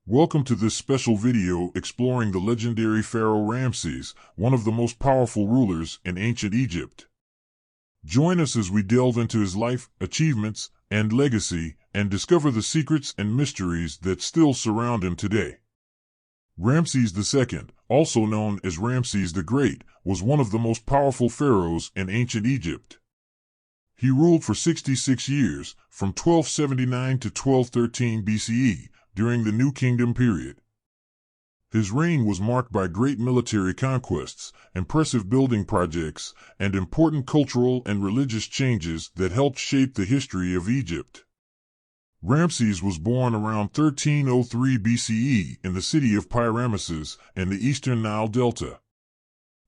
Welcome to this special video exploring the legendary Pharaoh Ramses, one of the most powerful rulers in ancient Egypt. Join us as we delve into his life, achievements, and legacy, and discover the secrets and mysteries that still surround him today. Ramses II, also known as Ramses the Great, was one of the most powerful pharaohs in ancient Egypt. He ruled for 66 years, from 1279 to 1213 BCE, during the New Kingdom period. His reign was marked by great military conquests, impressive building projects, and important cultural and religious changes that helped shape the history of Egypt. Ramses was born around 1303 BCE in the city of Ramses in the eastern Nile Delta.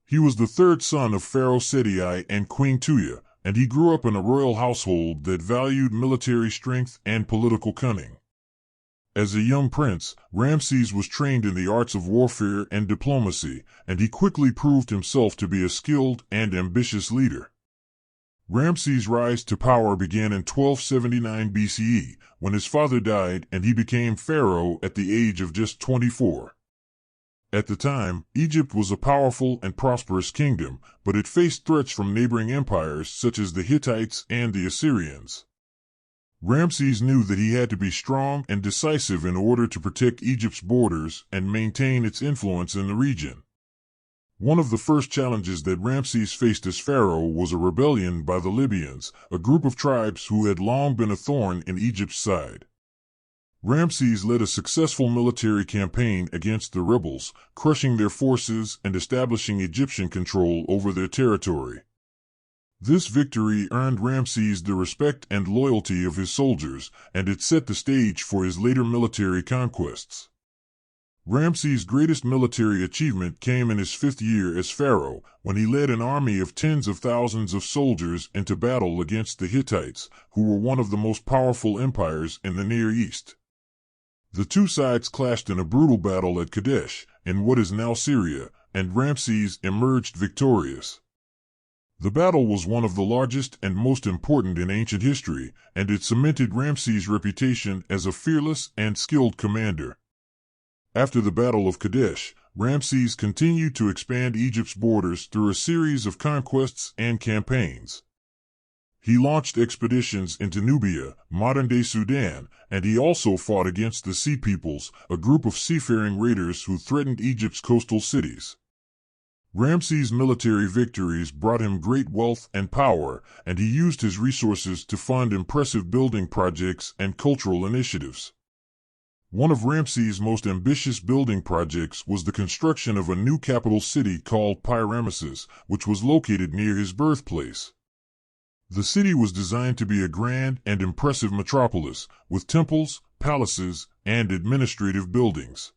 He was the third son of Pharaoh Seti and Queen Tuya, and he grew up in a royal household that valued military strength and political cunning. As a young prince, Ramses was trained in the arts of warfare and diplomacy, and he quickly proved himself to be a skilled and ambitious leader. Ramses' rise to power began in 1279 BCE, when his father died and he became pharaoh at the age of just 24. At the time, Egypt was a powerful and prosperous kingdom, but it faced threats from neighboring empires such as the Hittites and the Assyrians. Ramses knew that he had to be strong and decisive in order to protect Egypt's borders and maintain its influence in the region. One of the first challenges that Ramses faced as pharaoh was a rebellion by the Libyans, a group of tribes who had long been a thorn in Egypt's side. Ramses led a successful military campaign against the rebels, crushing their forces and establishing Egyptian control over their territory. This victory earned Ramses the respect and loyalty of his soldiers, and it set the stage for his later military conquests. Ramses' greatest military achievement came in his fifth year as pharaoh, when he led an army of tens of thousands of soldiers into battle against the Hittites, who were one of the most powerful empires in the Near East. The two sides clashed in a brutal battle at Kadesh, in what is now Syria, and Ramses emerged victorious. The battle was one of the largest and most important in ancient history, and it cemented Ramses' reputation as a fearless and skilled commander. After the Battle of Kadesh, Ramses continued to expand Egypt's borders through a series of conquests and campaigns. He launched expeditions into Nubia, modern-day Sudan, and he also fought against the Sea Peoples, a group of seafaring raiders who threatened Egypt's coastal cities. Ramses' military victories brought him great wealth and power, and he used his resources to fund impressive building projects and cultural initiatives. One of Ramses' most ambitious building projects was the construction of a new capital city called Ramses, which was located near his birthplace. The city was designed to be a grand and impressive metropolis, with temples, palaces, and administrative buildings.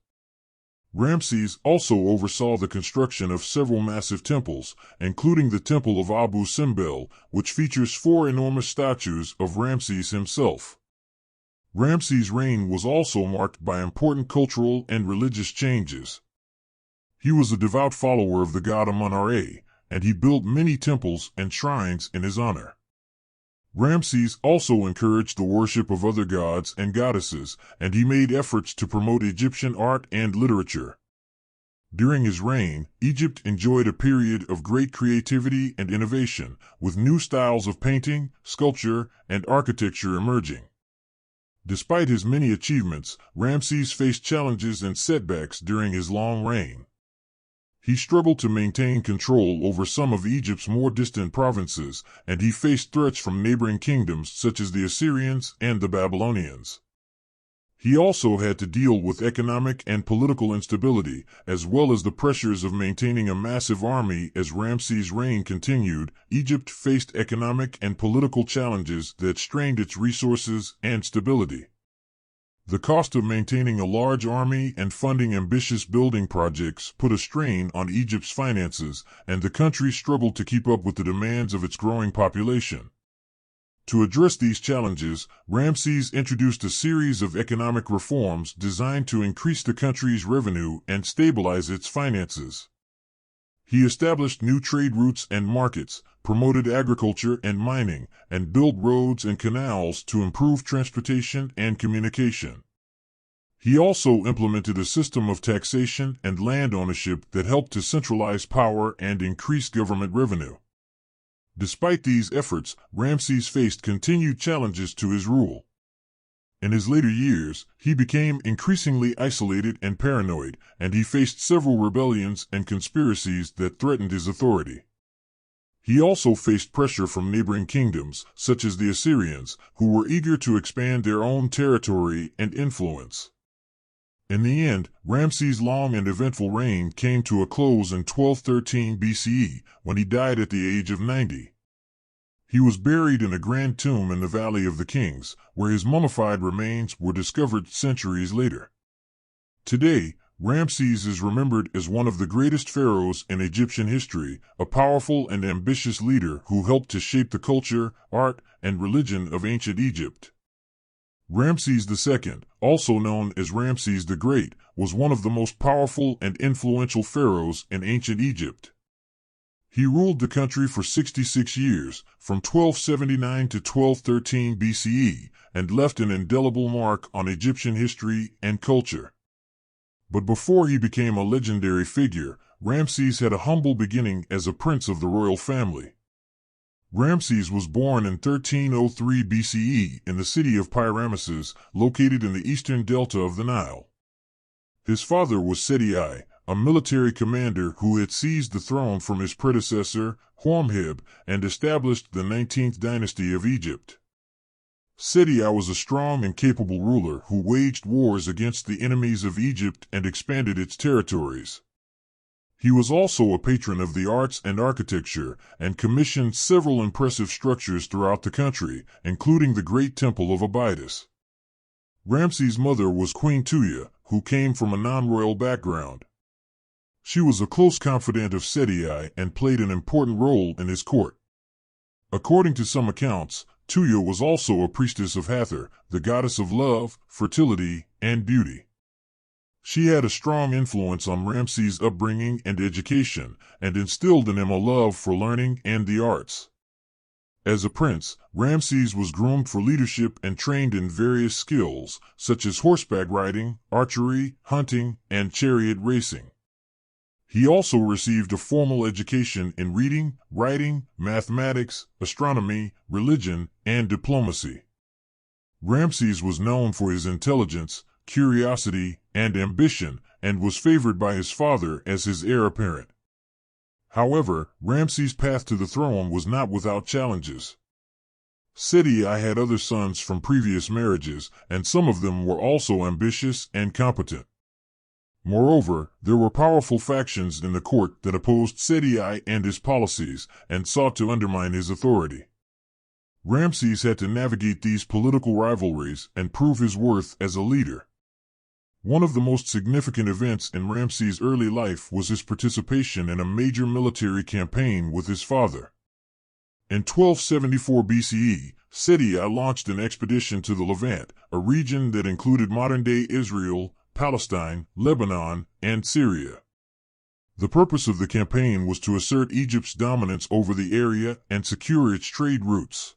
Ramses also oversaw the construction of several massive temples, including the Temple of Abu Simbel, which features 4 enormous statues of Ramses himself. Ramses' reign was also marked by important cultural and religious changes. He was a devout follower of the god Amun-Ra, and he built many temples and shrines in his honor. Ramses also encouraged the worship of other gods and goddesses, and he made efforts to promote Egyptian art and literature. During his reign, Egypt enjoyed a period of great creativity and innovation, with new styles of painting, sculpture, and architecture emerging. Despite his many achievements, Ramses faced challenges and setbacks during his long reign. He struggled to maintain control over some of Egypt's more distant provinces, and he faced threats from neighboring kingdoms such as the Assyrians and the Babylonians. He also had to deal with economic and political instability, as well as the pressures of maintaining a massive army. As Ramses' reign continued, Egypt faced economic and political challenges that strained its resources and stability. The cost of maintaining a large army and funding ambitious building projects put a strain on Egypt's finances, and the country struggled to keep up with the demands of its growing population. To address these challenges, Ramses introduced a series of economic reforms designed to increase the country's revenue and stabilize its finances. He established new trade routes and markets, promoted agriculture and mining, and built roads and canals to improve transportation and communication. He also implemented a system of taxation and land ownership that helped to centralize power and increase government revenue. Despite these efforts, Ramses faced continued challenges to his rule. In his later years, he became increasingly isolated and paranoid, and he faced several rebellions and conspiracies that threatened his authority. He also faced pressure from neighboring kingdoms, such as the Assyrians, who were eager to expand their own territory and influence. In the end, Ramses' long and eventful reign came to a close in 1213 BCE, when he died at the age of 90. He was buried in a grand tomb in the Valley of the Kings, where his mummified remains were discovered centuries later. Today, Ramses is remembered as one of the greatest pharaohs in Egyptian history, a powerful and ambitious leader who helped to shape the culture, art, and religion of ancient Egypt. Ramses II, also known as Ramses the Great, was one of the most powerful and influential pharaohs in ancient Egypt. He ruled the country for 66 years, from 1279 to 1213 BCE, and left an indelible mark on Egyptian history and culture. But before he became a legendary figure, Ramses had a humble beginning as a prince of the royal family. Ramses was born in 1303 BCE in the city of Ramses, located in the eastern delta of the Nile. His father was Seti, a military commander who had seized the throne from his predecessor, Horemheb, and established the 19th dynasty of Egypt. Seti was a strong and capable ruler who waged wars against the enemies of Egypt and expanded its territories. He was also a patron of the arts and architecture, and commissioned several impressive structures throughout the country, including the Great Temple of Abydos. Ramses' mother was Queen Tuya, who came from a non-royal background. She was a close confidant of Seti and played an important role in his court. According to some accounts, Tuya was also a priestess of Hathor, the goddess of love, fertility, and beauty. She had a strong influence on Ramses' upbringing and education, and instilled in him a love for learning and the arts. As a prince, Ramses was groomed for leadership and trained in various skills, such as horseback riding, archery, hunting, and chariot racing. He also received a formal education in reading, writing, mathematics, astronomy, religion, and diplomacy. Ramses was known for his intelligence, curiosity, and ambition, and was favored by his father as his heir apparent. However, Ramses' path to the throne was not without challenges. Seti had other sons from previous marriages, and some of them were also ambitious and competent. Moreover, there were powerful factions in the court that opposed Seti and his policies, and sought to undermine his authority. Ramses had to navigate these political rivalries and prove his worth as a leader. One of the most significant events in Ramses' early life was his participation in a major military campaign with his father. In 1274 BCE, Seti launched an expedition to the Levant, a region that included modern-day Israel, Palestine, Lebanon, and Syria. The purpose of the campaign was to assert Egypt's dominance over the area and secure its trade routes.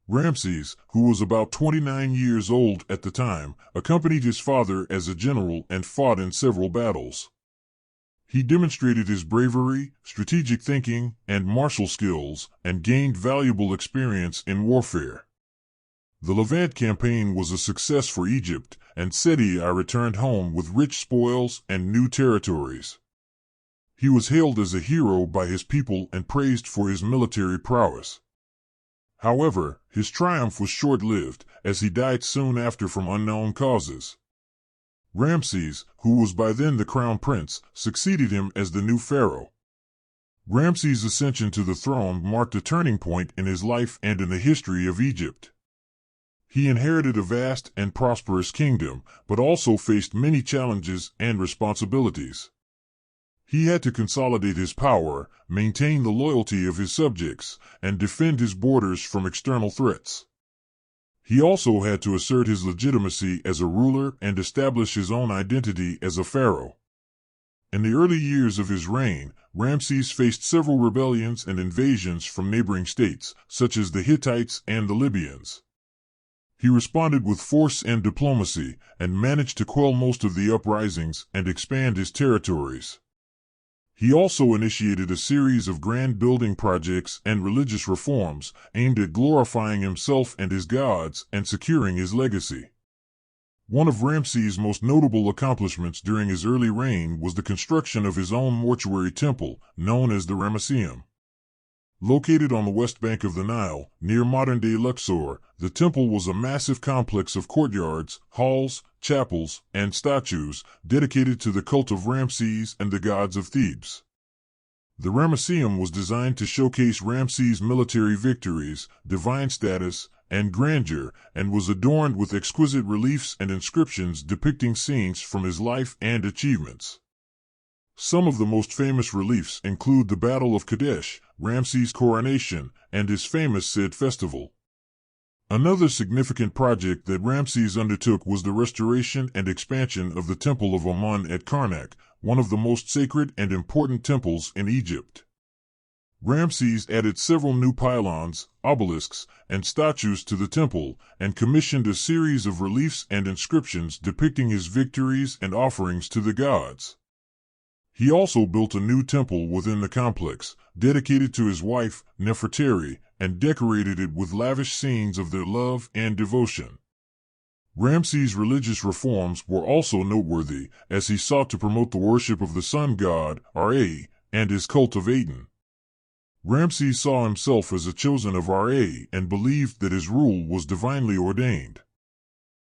Ramses, who was about 29 years old at the time, accompanied his father as a general and fought in several battles. He demonstrated his bravery, strategic thinking, and martial skills, and gained valuable experience in warfare. The Levant campaign was a success for Egypt, and Seti returned home with rich spoils and new territories. He was hailed as a hero by his people and praised for his military prowess. However, his triumph was short-lived, as he died soon after from unknown causes. Ramses, who was by then the crown prince, succeeded him as the new pharaoh. Ramses' ascension to the throne marked a turning point in his life and in the history of Egypt. He inherited a vast and prosperous kingdom, but also faced many challenges and responsibilities. He had to consolidate his power, maintain the loyalty of his subjects, and defend his borders from external threats. He also had to assert his legitimacy as a ruler and establish his own identity as a pharaoh. In the early years of his reign, Ramses faced several rebellions and invasions from neighboring states, such as the Hittites and the Libyans. He responded with force and diplomacy, and managed to quell most of the uprisings and expand his territories. He also initiated a series of grand building projects and religious reforms aimed at glorifying himself and his gods and securing his legacy. One of Ramses' most notable accomplishments during his early reign was the construction of his own mortuary temple, known as the Ramesseum. Located on the west bank of the Nile, near modern-day Luxor, the temple was a massive complex of courtyards, halls, chapels, and statues dedicated to the cult of Ramses and the gods of Thebes. The Ramesseum was designed to showcase Ramses' military victories, divine status, and grandeur, and was adorned with exquisite reliefs and inscriptions depicting scenes from his life and achievements. Some of the most famous reliefs include the Battle of Kadesh, Ramses' coronation, and his famous Sed festival. Another significant project that Ramses undertook was the restoration and expansion of the Temple of Amun at Karnak, one of the most sacred and important temples in Egypt. Ramses added several new pylons, obelisks, and statues to the temple, and commissioned a series of reliefs and inscriptions depicting his victories and offerings to the gods. He also built a new temple within the complex, dedicated to his wife, Nefertari, and decorated it with lavish scenes of their love and devotion. Ramses' religious reforms were also noteworthy, as he sought to promote the worship of the sun god, Ra, and his cult of Aten. Ramses saw himself as a chosen of Ra and believed that his rule was divinely ordained.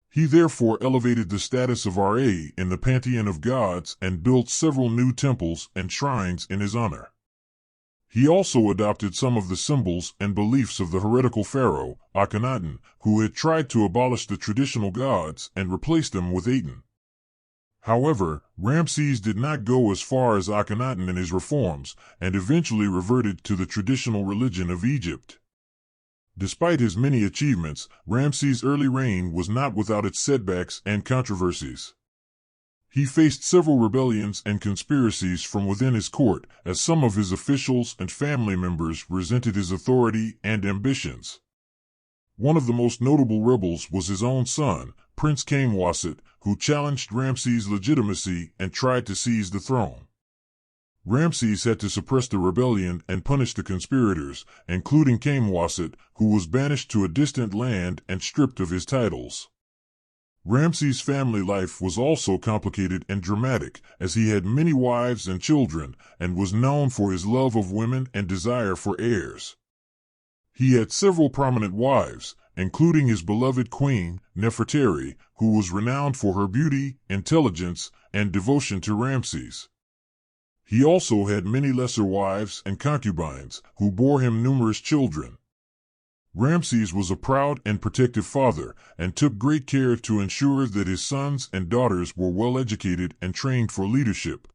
He therefore elevated the status of Ra in the pantheon of gods and built several new temples and shrines in his honor. He also adopted some of the symbols and beliefs of the heretical pharaoh, Akhenaten, who had tried to abolish the traditional gods and replace them with Aten. However, Ramses did not go as far as Akhenaten in his reforms, and eventually reverted to the traditional religion of Egypt. Despite his many achievements, Ramses' early reign was not without its setbacks and controversies. He faced several rebellions and conspiracies from within his court, as some of his officials and family members resented his authority and ambitions. One of the most notable rebels was his own son, Prince Kamwaset, who challenged Ramses' legitimacy and tried to seize the throne. Ramses had to suppress the rebellion and punish the conspirators, including Kamwaset, who was banished to a distant land and stripped of his titles. Ramses' family life was also complicated and dramatic, as he had many wives and children, and was known for his love of women and desire for heirs. He had several prominent wives, including his beloved queen, Nefertari, who was renowned for her beauty, intelligence, and devotion to Ramses. He also had many lesser wives and concubines, who bore him numerous children. Ramses was a proud and protective father, and took great care to ensure that his sons and daughters were well educated and trained for leadership.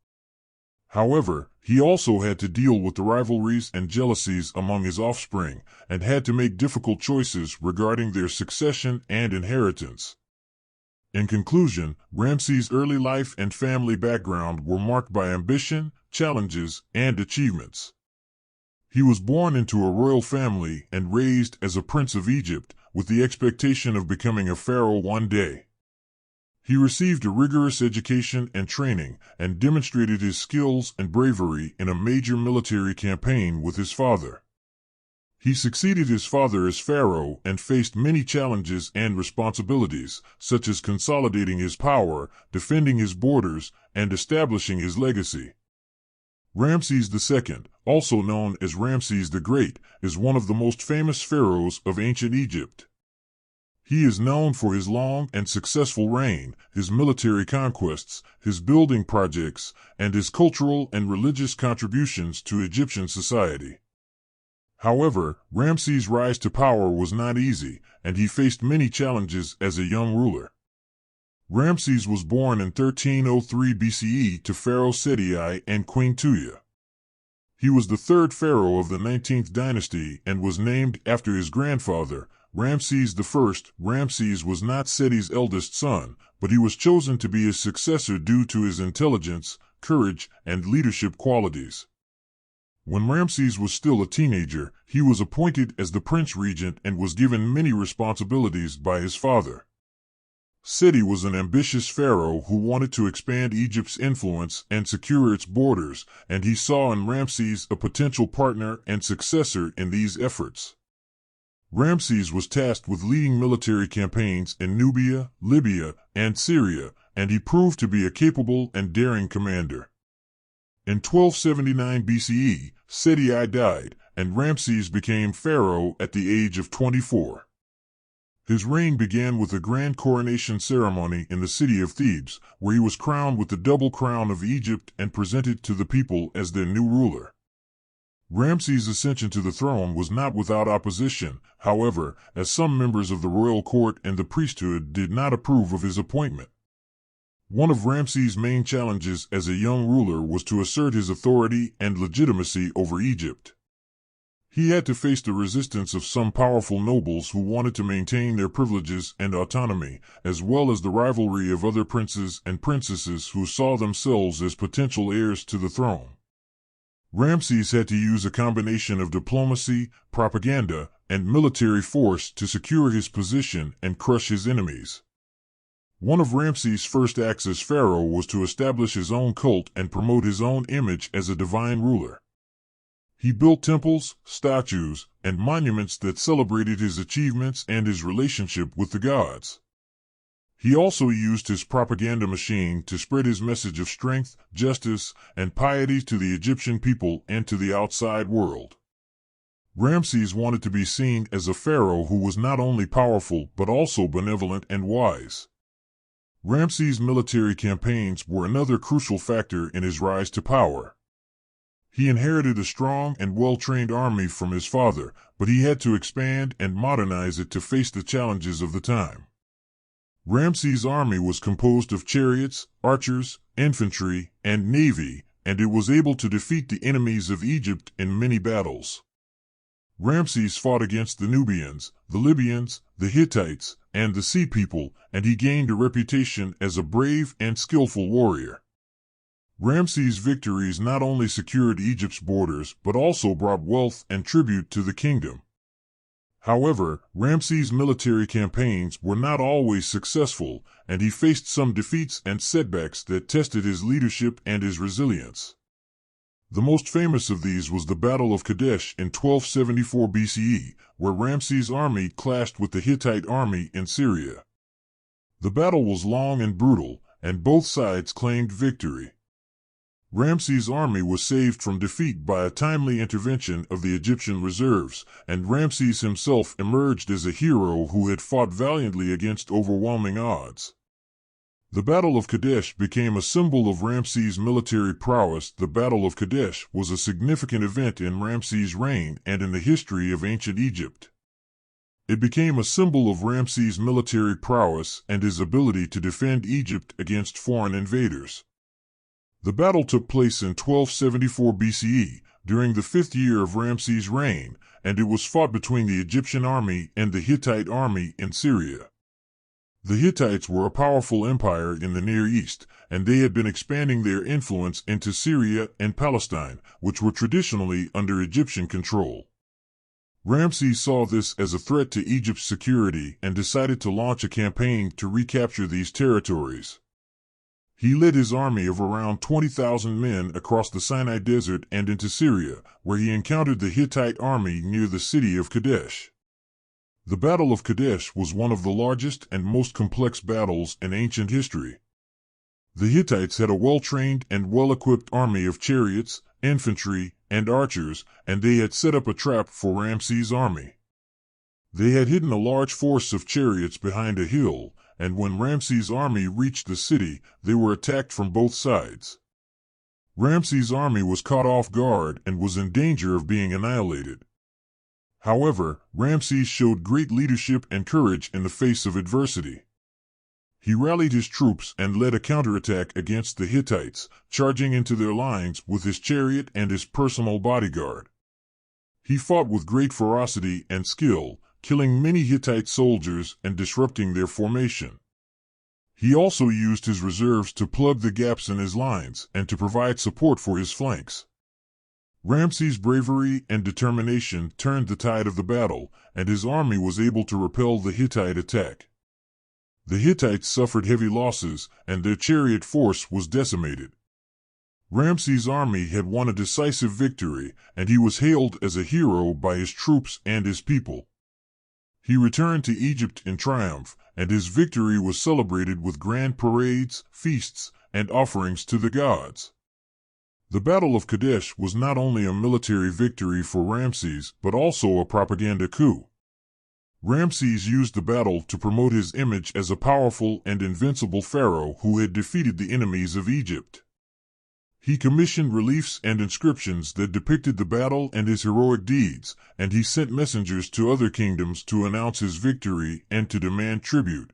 However, he also had to deal with the rivalries and jealousies among his offspring, and had to make difficult choices regarding their succession and inheritance. In conclusion, Ramses' early life and family background were marked by ambition, challenges, and achievements. He was born into a royal family and raised as a prince of Egypt, with the expectation of becoming a pharaoh one day. He received a rigorous education and training, and demonstrated his skills and bravery in a major military campaign with his father. He succeeded his father as pharaoh and faced many challenges and responsibilities, such as consolidating his power, defending his borders, and establishing his legacy. Ramses II, also known as Ramses the Great, is one of the most famous pharaohs of ancient Egypt. He is known for his long and successful reign, his military conquests, his building projects, and his cultural and religious contributions to Egyptian society. However, Ramses' rise to power was not easy, and he faced many challenges as a young ruler. Ramses was born in 1303 BCE to Pharaoh Seti and Queen Tuya. He was the third pharaoh of the 19th dynasty and was named after his grandfather, Ramses I. Ramses was not Seti's eldest son, but he was chosen to be his successor due to his intelligence, courage, and leadership qualities. When Ramses was still a teenager, he was appointed as the prince regent and was given many responsibilities by his father. Seti was an ambitious pharaoh who wanted to expand Egypt's influence and secure its borders, and he saw in Ramses a potential partner and successor in these efforts. Ramses was tasked with leading military campaigns in Nubia, Libya, and Syria, and he proved to be a capable and daring commander. In 1279 BCE, Seti I died, and Ramses became pharaoh at the age of 24. His reign began with a grand coronation ceremony in the city of Thebes, where he was crowned with the double crown of Egypt and presented to the people as their new ruler. Ramses' ascension to the throne was not without opposition, however, as some members of the royal court and the priesthood did not approve of his appointment. One of Ramses' main challenges as a young ruler was to assert his authority and legitimacy over Egypt. He had to face the resistance of some powerful nobles who wanted to maintain their privileges and autonomy, as well as the rivalry of other princes and princesses who saw themselves as potential heirs to the throne. Ramses had to use a combination of diplomacy, propaganda, and military force to secure his position and crush his enemies. One of Ramses' first acts as pharaoh was to establish his own cult and promote his own image as a divine ruler. He built temples, statues, and monuments that celebrated his achievements and his relationship with the gods. He also used his propaganda machine to spread his message of strength, justice, and piety to the Egyptian people and to the outside world. Ramses wanted to be seen as a pharaoh who was not only powerful but also benevolent and wise. Ramses' military campaigns were another crucial factor in his rise to power. He inherited a strong and well-trained army from his father, but he had to expand and modernize it to face the challenges of the time. Ramses' army was composed of chariots, archers, infantry, and navy, and it was able to defeat the enemies of Egypt in many battles. Ramses fought against the Nubians, the Libyans, the Hittites, and the Sea People, and he gained a reputation as a brave and skillful warrior. Ramses' victories not only secured Egypt's borders but also brought wealth and tribute to the kingdom. However, Ramses' military campaigns were not always successful, and he faced some defeats and setbacks that tested his leadership and his resilience. The most famous of these was the Battle of Kadesh in 1274 BCE, where Ramses' army clashed with the Hittite army in Syria. The battle was long and brutal, and both sides claimed victory. Ramses' army was saved from defeat by a timely intervention of the Egyptian reserves, and Ramses himself emerged as a hero who had fought valiantly against overwhelming odds. The Battle of Kadesh became a symbol of Ramses' military prowess. The Battle of Kadesh was a significant event in Ramses' reign and in the history of ancient Egypt. It became a symbol of Ramses' military prowess and his ability to defend Egypt against foreign invaders. The battle took place in 1274 BCE, during the 5th year of Ramses' reign, and it was fought between the Egyptian army and the Hittite army in Syria. The Hittites were a powerful empire in the Near East, and they had been expanding their influence into Syria and Palestine, which were traditionally under Egyptian control. Ramses saw this as a threat to Egypt's security and decided to launch a campaign to recapture these territories. He led his army of around 20,000 men across the Sinai Desert and into Syria, where he encountered the Hittite army near the city of Kadesh. The Battle of Kadesh was one of the largest and most complex battles in ancient history. The Hittites had a well-trained and well-equipped army of chariots, infantry, and archers, and they had set up a trap for Ramses' army. They had hidden a large force of chariots behind a hill, and when Ramses' army reached the city, they were attacked from both sides. Ramses' army was caught off guard and was in danger of being annihilated. However, Ramses showed great leadership and courage in the face of adversity. He rallied his troops and led a counterattack against the Hittites, charging into their lines with his chariot and his personal bodyguard. He fought with great ferocity and skill, killing many Hittite soldiers and disrupting their formation. He also used his reserves to plug the gaps in his lines and to provide support for his flanks. Ramses' bravery and determination turned the tide of the battle, and his army was able to repel the Hittite attack. The Hittites suffered heavy losses, and their chariot force was decimated. Ramses' army had won a decisive victory, and he was hailed as a hero by his troops and his people. He returned to Egypt in triumph, and his victory was celebrated with grand parades, feasts, and offerings to the gods. The Battle of Kadesh was not only a military victory for Ramses, but also a propaganda coup. Ramses used the battle to promote his image as a powerful and invincible pharaoh who had defeated the enemies of Egypt. He commissioned reliefs and inscriptions that depicted the battle and his heroic deeds, and he sent messengers to other kingdoms to announce his victory and to demand tribute.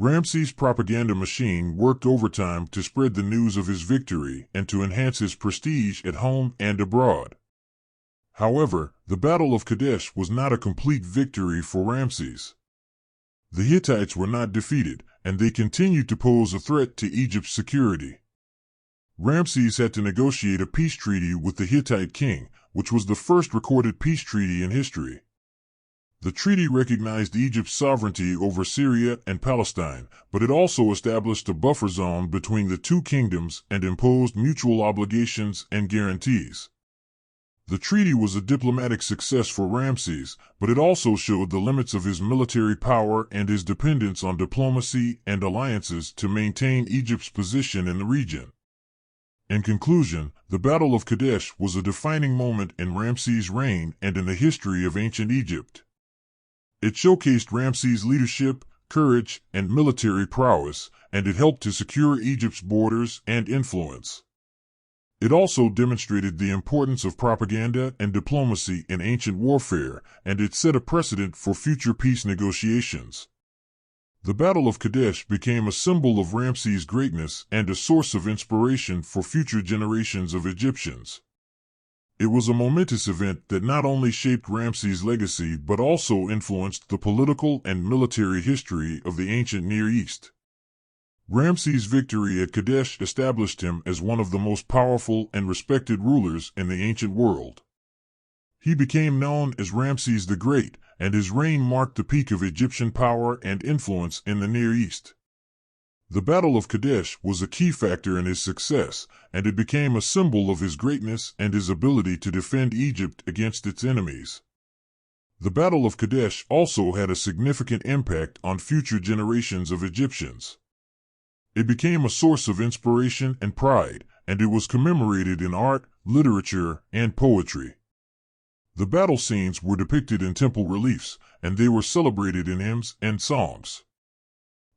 Ramses' propaganda machine worked overtime to spread the news of his victory and to enhance his prestige at home and abroad. However, the Battle of Kadesh was not a complete victory for Ramses. The Hittites were not defeated, and they continued to pose a threat to Egypt's security. Ramses had to negotiate a peace treaty with the Hittite king, which was the first recorded peace treaty in history. The treaty recognized Egypt's sovereignty over Syria and Palestine, but it also established a buffer zone between the two kingdoms and imposed mutual obligations and guarantees. The treaty was a diplomatic success for Ramses, but it also showed the limits of his military power and his dependence on diplomacy and alliances to maintain Egypt's position in the region. In conclusion, the Battle of Kadesh was a defining moment in Ramses' reign and in the history of ancient Egypt. It showcased Ramses' leadership, courage, and military prowess, and it helped to secure Egypt's borders and influence. It also demonstrated the importance of propaganda and diplomacy in ancient warfare, and it set a precedent for future peace negotiations. The Battle of Kadesh became a symbol of Ramses' greatness and a source of inspiration for future generations of Egyptians. It was a momentous event that not only shaped Ramses' legacy but also influenced the political and military history of the ancient Near East. Ramses' victory at Kadesh established him as one of the most powerful and respected rulers in the ancient world. He became known as Ramses the Great, and his reign marked the peak of Egyptian power and influence in the Near East. The Battle of Kadesh was a key factor in his success, and it became a symbol of his greatness and his ability to defend Egypt against its enemies. The Battle of Kadesh also had a significant impact on future generations of Egyptians. It became a source of inspiration and pride, and it was commemorated in art, literature, and poetry. The battle scenes were depicted in temple reliefs, and they were celebrated in hymns and psalms.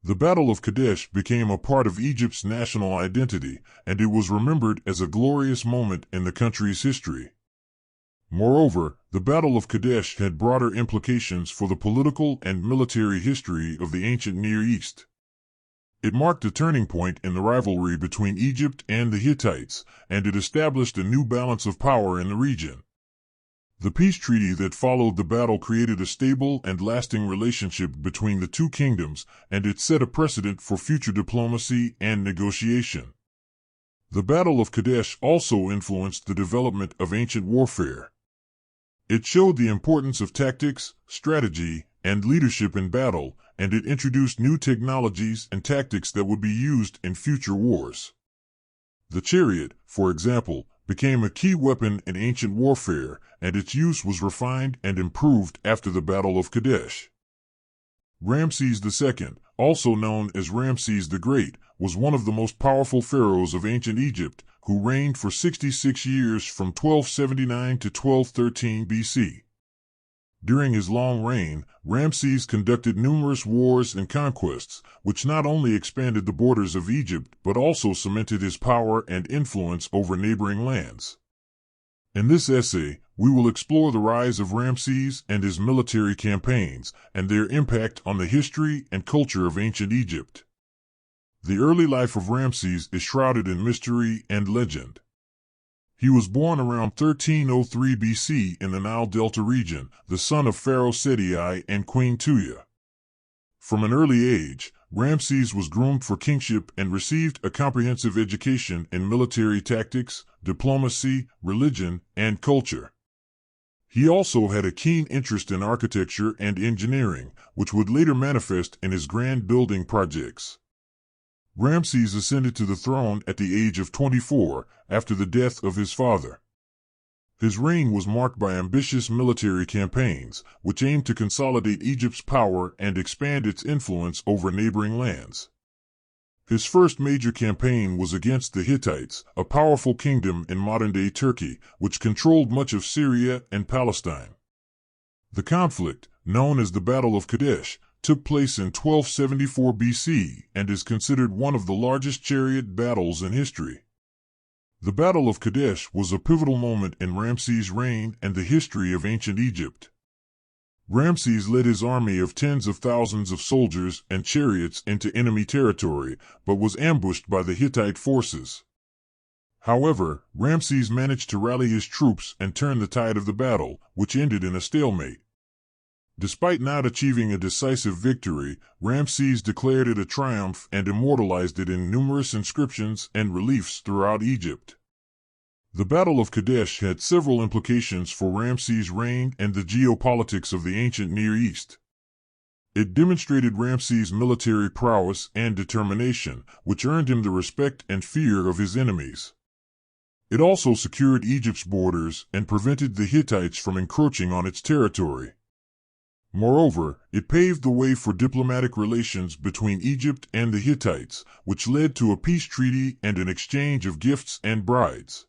The Battle of Kadesh became a part of Egypt's national identity, and it was remembered as a glorious moment in the country's history. Moreover, the Battle of Kadesh had broader implications for the political and military history of the ancient Near East. It marked a turning point in the rivalry between Egypt and the Hittites, and it established a new balance of power in the region. The peace treaty that followed the battle created a stable and lasting relationship between the two kingdoms, and it set a precedent for future diplomacy and negotiation. The Battle of Kadesh also influenced the development of ancient warfare. It showed the importance of tactics, strategy, and leadership in battle, and it introduced new technologies and tactics that would be used in future wars. The chariot, for example, became a key weapon in ancient warfare, and its use was refined and improved after the Battle of Kadesh. Ramses II, also known as Ramses the Great, was one of the most powerful pharaohs of ancient Egypt, who reigned for 66 years from 1279 to 1213 BC. During his long reign, Ramses conducted numerous wars and conquests, which not only expanded the borders of Egypt but also cemented his power and influence over neighboring lands. In this essay, we will explore the rise of Ramses and his military campaigns, and their impact on the history and culture of ancient Egypt. The early life of Ramses is shrouded in mystery and legend. He was born around 1303 BC in the Nile Delta region, the son of Pharaoh Ramses II and Queen Tuya. From an early age, Ramses was groomed for kingship and received a comprehensive education in military tactics, diplomacy, religion, and culture. He also had a keen interest in architecture and engineering, which would later manifest in his grand building projects. Ramses ascended to the throne at the age of 24 after the death of his father. His reign was marked by ambitious military campaigns, which aimed to consolidate Egypt's power and expand its influence over neighboring lands. His first major campaign was against the Hittites, a powerful kingdom in modern-day Turkey, which controlled much of Syria and Palestine. The conflict, known as the Battle of Kadesh, took place in 1274 BC and is considered one of the largest chariot battles in history. The Battle of Kadesh was a pivotal moment in Ramses' reign and the history of ancient Egypt. Ramses led his army of tens of thousands of soldiers and chariots into enemy territory, but was ambushed by the Hittite forces. However, Ramses managed to rally his troops and turn the tide of the battle, which ended in a stalemate. Despite not achieving a decisive victory, Ramses declared it a triumph and immortalized it in numerous inscriptions and reliefs throughout Egypt. The Battle of Kadesh had several implications for Ramses' reign and the geopolitics of the ancient Near East. It demonstrated Ramses' military prowess and determination, which earned him the respect and fear of his enemies. It also secured Egypt's borders and prevented the Hittites from encroaching on its territory. Moreover, it paved the way for diplomatic relations between Egypt and the Hittites, which led to a peace treaty and an exchange of gifts and brides.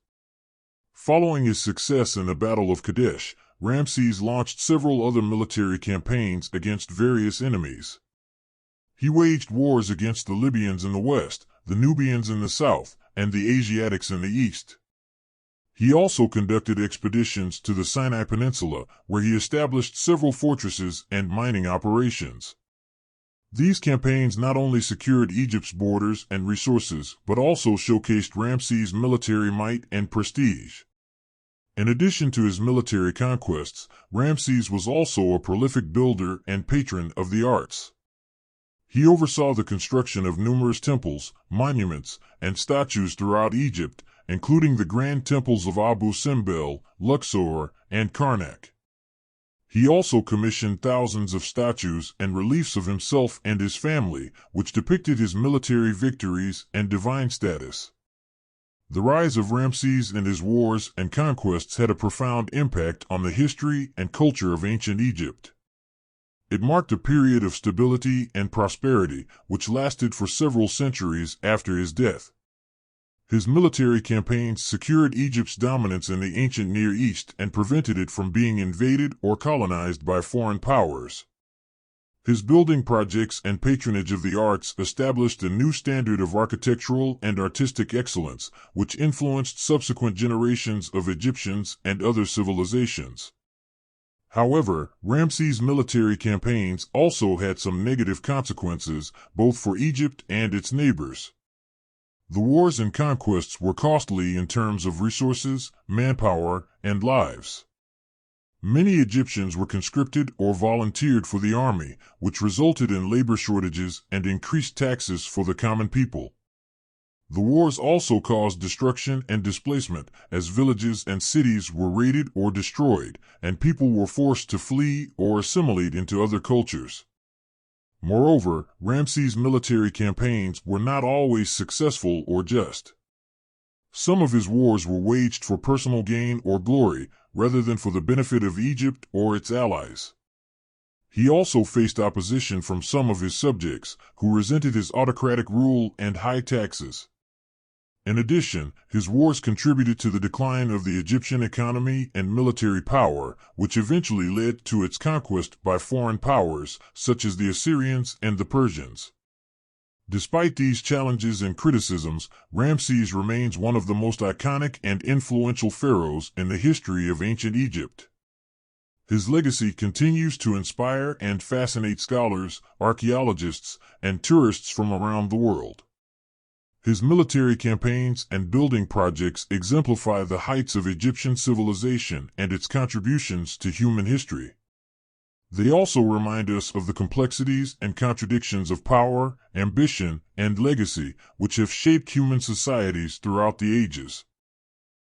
Following his success in the Battle of Kadesh, Ramses launched several other military campaigns against various enemies. He waged wars against the Libyans in the west, the Nubians in the south, and the Asiatics in the east. He also conducted expeditions to the Sinai Peninsula, where he established several fortresses and mining operations. These campaigns not only secured Egypt's borders and resources, but also showcased Ramses' military might and prestige. In addition to his military conquests, Ramses was also a prolific builder and patron of the arts. He oversaw the construction of numerous temples, monuments, and statues throughout Egypt, including the grand temples of Abu Simbel, Luxor, and Karnak. He also commissioned thousands of statues and reliefs of himself and his family, which depicted his military victories and divine status. The rise of Ramses and his wars and conquests had a profound impact on the history and culture of ancient Egypt. It marked a period of stability and prosperity, which lasted for several centuries after his death. His military campaigns secured Egypt's dominance in the ancient Near East and prevented it from being invaded or colonized by foreign powers. His building projects and patronage of the arts established a new standard of architectural and artistic excellence, which influenced subsequent generations of Egyptians and other civilizations. However, Ramses' military campaigns also had some negative consequences, both for Egypt and its neighbors. The wars and conquests were costly in terms of resources, manpower, and lives. Many Egyptians were conscripted or volunteered for the army, which resulted in labor shortages and increased taxes for the common people. The wars also caused destruction and displacement, as villages and cities were raided or destroyed, and people were forced to flee or assimilate into other cultures. Moreover, Ramses' military campaigns were not always successful or just. Some of his wars were waged for personal gain or glory, rather than for the benefit of Egypt or its allies. He also faced opposition from some of his subjects, who resented his autocratic rule and high taxes. In addition, his wars contributed to the decline of the Egyptian economy and military power, which eventually led to its conquest by foreign powers, such as the Assyrians and the Persians. Despite these challenges and criticisms, Ramses remains one of the most iconic and influential pharaohs in the history of ancient Egypt. His legacy continues to inspire and fascinate scholars, archaeologists, and tourists from around the world. His military campaigns and building projects exemplify the heights of Egyptian civilization and its contributions to human history. They also remind us of the complexities and contradictions of power, ambition, and legacy, which have shaped human societies throughout the ages.